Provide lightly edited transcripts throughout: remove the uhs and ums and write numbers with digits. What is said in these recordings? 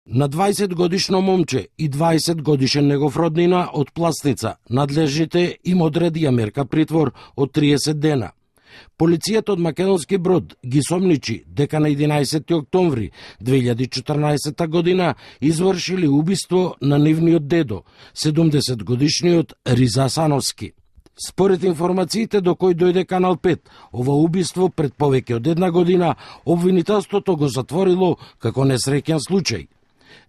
На 20 годишно момче и 20 годишен негов роднина од Пласница надлежните им одредија мерка притвор од 30 дена. Полицијата од Македонски Брод ги сомничи дека на 11 октомври 2014 година извршили убиство на нивниот дедо, 70 годишниот Риза Сановски. Според информациите до кои дојде Канал 5, ова убиство пред повеќе од една година обвинителството го затворило како несреќен случај.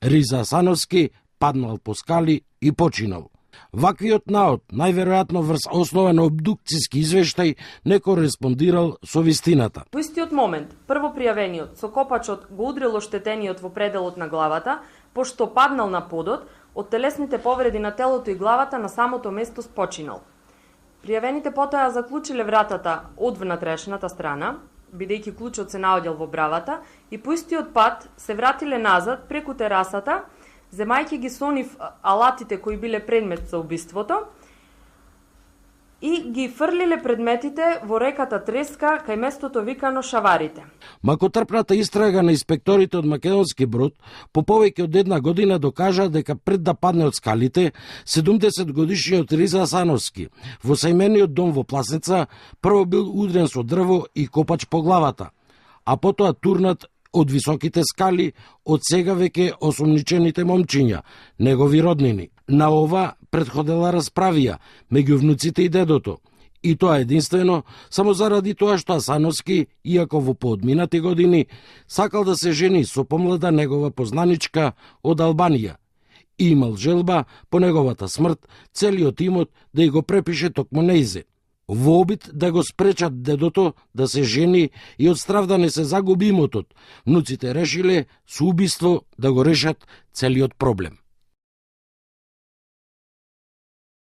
Риза Сановски паднал по скали и починал. Ваквиот наод, најверојатно врз основа на обдукцијски извештај, не кореспондирал со вистината. Во истиот момент, првопријавениот со копачот го удрил оштетениот во пределот на главата, пошто паднал на подот, од телесните повреди на телото и главата на самото место починал. Пријавените потоа заклучиле вратата од внатрешната страна, бидејќи клучот се наоѓал во бравата, и по истиот пат се вратиле назад преку терасата, земајќи ги со нив алатите кои биле предмет за убиството, и ги фрлиле предметите во реката Треска кај местото викано Шаварите. Макотрпната истрага на инспекторите од Македонски Брод по повеќе од една година докажа дека пред да падне од скалите, 70 годишниот Риза Сановски во сајмениот дом во Пласница прво бил удрен со дрво и копач по главата, а потоа турнат од високите скали од сега веќе осомничените момчиња, негови роднини. На ова претходела расправија меѓу внуците и дедото. И тоа единствено само заради тоа што Сановски, иако во поодминати години, сакал да се жени со помлада негова познаничка од Албанија и имал желба по неговата смрт целиот имот да го препише токму нејзе. Во обид да го спречат дедото да се жени и од страв да не се загуби имотот, внуците решиле со убиство да го решат целиот проблем.